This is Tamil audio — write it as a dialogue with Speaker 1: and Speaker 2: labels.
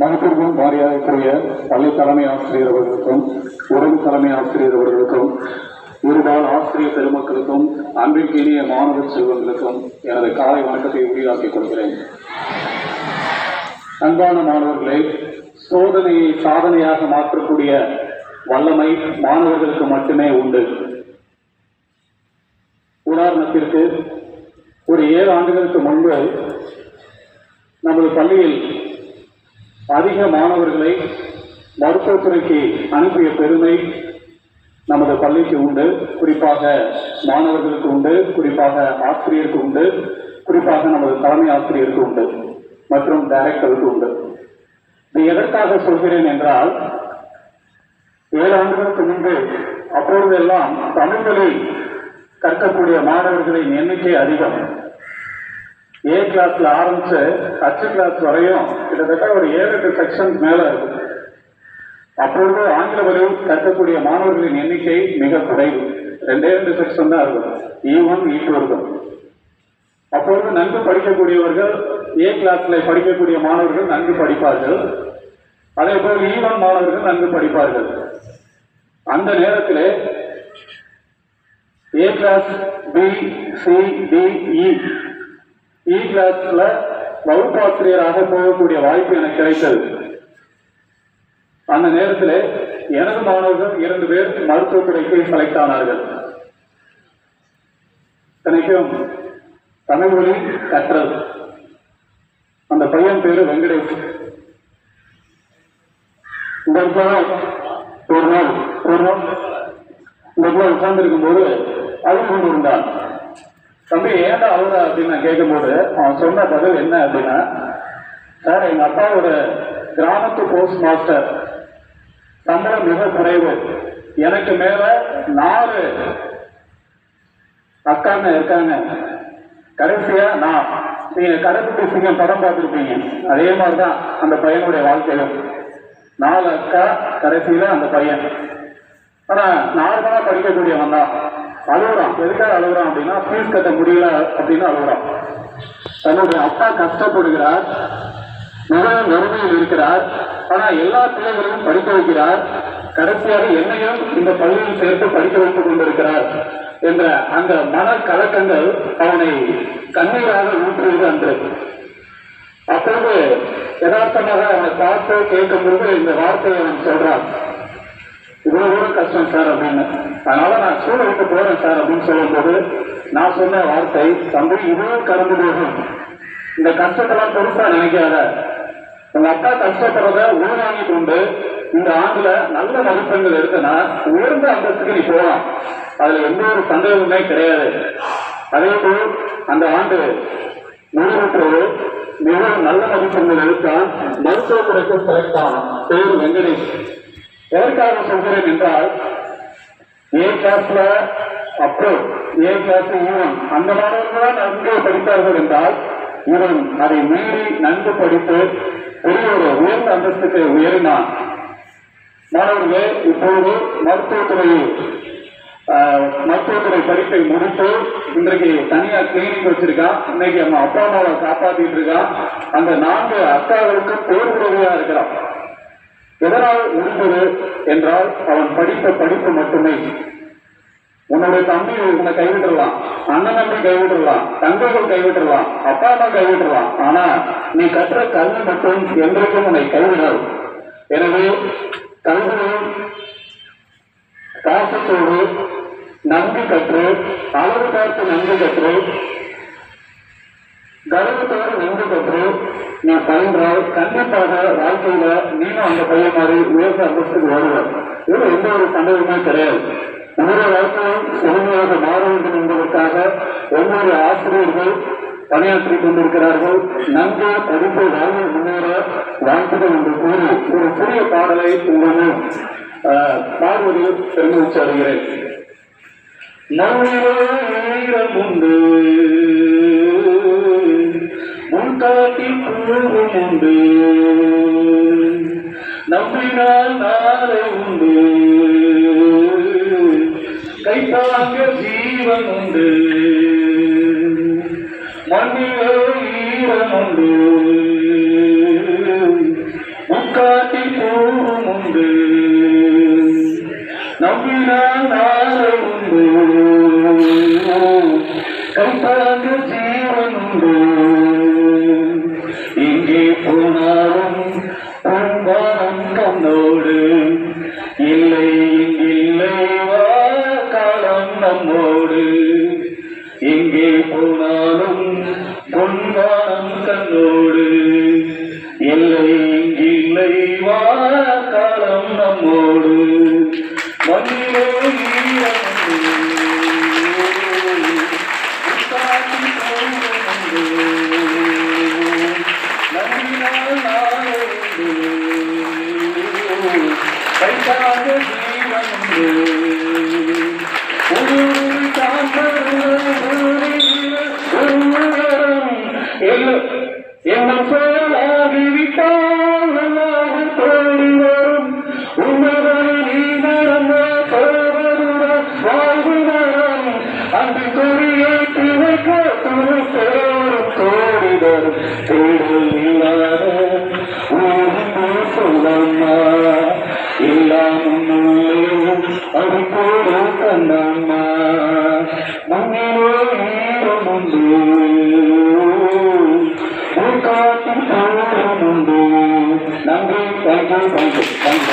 Speaker 1: மகத்திற்கும் வாரியாகக்கூடிய பள்ளி தலைமை ஆசிரியர் அவர்களுக்கும் உடல் தலைமை ஆசிரியர் அவர்களுக்கும் இருபால் ஆசிரியர் பெருமக்களுக்கும் அன்பிற்கு இனிய மாணவ செல்வங்களுக்கும் எனது காலை வணக்கத்தை உரியாக்கிக் கொள்கிறேன். அன்பான மாணவர்களே, சோதனையை சாதனையாக மாற்றக்கூடிய வல்லமை மாணவர்களுக்கு மட்டுமே உண்டு. உதாரணத்திற்கு, ஒரு 7 ஆண்டுகளுக்கு முன்பு நமது பள்ளியில் அதிக மாணவர்களை மருத்துவத்துறைக்கு அனுப்பிய பெருமை நமது பள்ளிக்கு உண்டு. குறிப்பாக மாணவர்களுக்கு உண்டு, குறிப்பாக ஆசிரியருக்கு உண்டு, குறிப்பாக நமது தலைமை ஆசிரியருக்கு உண்டு மற்றும் டைரக்டருக்கு உண்டு. இது எதற்காக சொல்கிறேன் என்றால், 7 ஆண்டுகளுக்கு முன்பு அப்பொழுதெல்லாம் தமிழ்களில் கற்கக்கூடிய மாணவர்களின் எண்ணிக்கை அதிகம். A கிளாஸ்ல ஆரம்பிச்சு H கிளாஸ் வரையும் கிட்டத்தட்ட ஒரு 7-8 செக்ஷன் மேல இருக்கும். அப்பொழுது ஆங்கில வழியில் கற்கக்கூடிய மாணவர்களின் எண்ணிக்கை மிக குறைவு. 2 செக்ஷன் தான் இருக்கும். E1 E2 இருக்கும். அப்பொழுது நன்கு படிக்கக்கூடியவர்கள் A கிளாஸ்ல படிக்கக்கூடிய மாணவர்கள் நன்கு படிப்பார்கள். அதே போல் E1 மாணவர்கள் நன்கு படிப்பார்கள். அந்த நேரத்திலே A class B C D E கிளாஸ்ல வகுப்பாசிரியராக போகக்கூடிய வாய்ப்பு எனக்கு கிடைத்தது. அந்த நேரத்தில் எனது மாணவர்கள் 2 பேர் மருத்துவத்துறைக்கு செலக்ட் ஆனார்கள். தனிக்கும் தமிழ் மொழி கற்றல். அந்த பையன் பேரு வெங்கடேஷ். ஒரு நாள் இந்த உட்கார்ந்து இருக்கும் போது அழுது கொண்டு இருந்தான். தம்பி ஏன்டா அழுத அப்படின்னு நான் கேட்கும்போது அவன் சொன்ன பதில் என்ன அப்படின்னா, சார், எங்க அப்பா ஒரு கிராமத்து போஸ்ட் மாஸ்டர், சம்பளம் மிக குறைவு, எனக்கு மேல 4 அக்காங்க இருக்காங்க, கடைசியா நான். நீங்க கடைக்குட்டி சிங்கம் படம் பார்த்துருப்பீங்க, அதே மாதிரிதான் அந்த பையனுடைய வாழ்க்கையிலும். 4 அக்கா, கடைசியில அந்த பையன். ஆனா நார்மலா படிக்கக்கூடியவன் தான். அழுகுறான். எதுக்காக அழுகுறான் அப்படின்னா, ஃபீஸ் கட்ட முடியல அப்படின்னு அழுகுறான். தன்னுடைய அப்பா கஷ்டப்படுகிறார், மிகவும் வறுமையில் இருக்கிறார், ஆனா எல்லா பிள்ளைகளையும் படிக்க வைக்கிறார், கடைசியாக என்னையும் இந்த பள்ளியில் சேர்த்து படிக்க வைத்துக் கொண்டிருக்கிறார் என்ற அந்த மன கலக்கங்கள் அவனை கண்ணீராக ஊற்றுவது அன்று. அப்போது யதார்த்தமாக அவனை பார்த்து கேட்கும் பொழுது இந்த வார்த்தையை அவன் சொல்றான், இவ்வளவு கூட கஷ்டம் சார் அப்படின்னு. அதனால நான் சூழல் விட்டு போறேன் சார் அப்படின்னு சொல்லும் போது நான் சொன்ன வார்த்தை, தம்பி, இதுவும் கடந்து போகும், இந்த கஷ்டத்தெல்லாம் பெருசா நினைக்காத, உங்க அப்பா கஷ்டப்படுறத உள்வாங்கி கொண்டு இந்த ஆண்டுல நல்ல மதிப்பெண்கள் எடுத்தனா உயர்ந்த அந்தஸ்துக்கு நீ போகலாம், அதுல எந்த ஒரு சந்தேகமே கிடையாது. அதே போல் அந்த ஆண்டு நிறைவேற்றது மிகவும் நல்ல மதிப்பெண்கள் எடுத்தான், மருத்துவத்துறைக்கு செலக்ட் ஆனான். பேர் வெங்கடேஷ். எதற்காக சொல்கிறேன் என்றால், A கிளாஸ்ல அப்புறம் A கிளாஸ் E1 அந்த மாணவர்கள் தான் நன்கு படித்தார்கள் என்றால், இவன் அதை மீறி நன்கு படித்து பெரிய ஒரு உயர்ந்த அந்தஸ்துக்கு உயரினான். மாணவர்களே, இப்பொழுது மருத்துவத்துறை படிப்பை முடித்து இன்றைக்கு தனியா கிளினிக் வச்சிருக்கான். இன்னைக்கு அவன் அப்பா அம்மாவை காப்பாற்றிட்டு இருக்கான். அந்த 4 அக்காவுக்கும் பேருதவியா இருக்கிறான். எதனால் முடிந்தது என்றால், அவன் படித்த படிப்பு மட்டுமே. உன்னுடைய தம்பி உன்னை கைவிட்டுடலாம், அண்ணன் தம்பி கைவிட்டுடலாம், தங்கைகள் கைவிட்டுடலாம், அப்பா அம்மா கைவிட்டுடலாம், ஆனா நீ கற்ற கல்வி மட்டும் என்றைக்கும் உன்னை கைவிடாது. எனவே கல்வியும் பாசத்தோடு நன்கு கற்று, அளவு பார்த்து நன்கு கற்று, கர்வத்தோடு நன்கு கற்று நீ பயின்றால் கண்டிப்பாக வாழ்க்கையில நீனும் அந்த பையன் மாதிரி உயர்ந்த அந்தஸ்துக்கு வருவார். இது எந்த ஒரு சந்தேகமே கிடையாது. ஒவ்வொரு வாழ்க்கையும் செழுமையாக மாற வேண்டும் என்பதற்காக ஒவ்வொரு ஆசிரியர்கள் பணியாற்றிக் கொண்டிருக்கிறார்கள். நன்கு படிப்பு வாழ்வு முன்னேற வாழ்த்துகள் என்று கூறி ஒரு சிறிய பாடலை உங்களுடன் பாடுவதில் பெருமிச்சு அடைகிறேன். மௌனம் உண்டு, முன்காட்டில் பூவும் உண்டு, நம்பினால் நாளை உண்டு, கைத்தாங்க ஜீவன் உண்டு, மண்ணிலே ஈரம் உண்டு, உண்டு நம்பினால் நாளை உண்டு கைத்தாங்க ஜீவன் உண்டு எங்கே போனாலும் பொன்வானம் கண்ணோடு இல்லை இல்லை வா காலம் நம்மோடு எங்கே போனாலும் பொன்வானம் கண்ணோடு இல்லை இல்லை வா காலம் நம்மோடு மண்ணிலே கைதாக ஜீவன் எண்ணம் செயலாகிவிட்டால் தோடி வரும் உண்மைகளை நீ நடந்த சோதருடன் வாழ்வுடன் அன்று கொடியேற்றி வைக்க துணை சேரும் கோடி வரும் தேடல் இல்லாத ஊரின் சொல்லம்மா எல்லாம் உள்ளேயும் அது கூட கண்ணம்மா மண்ணிலே ஈரம் உண்டு காட்டில் உண்டு நன்றி தேங்க்யூ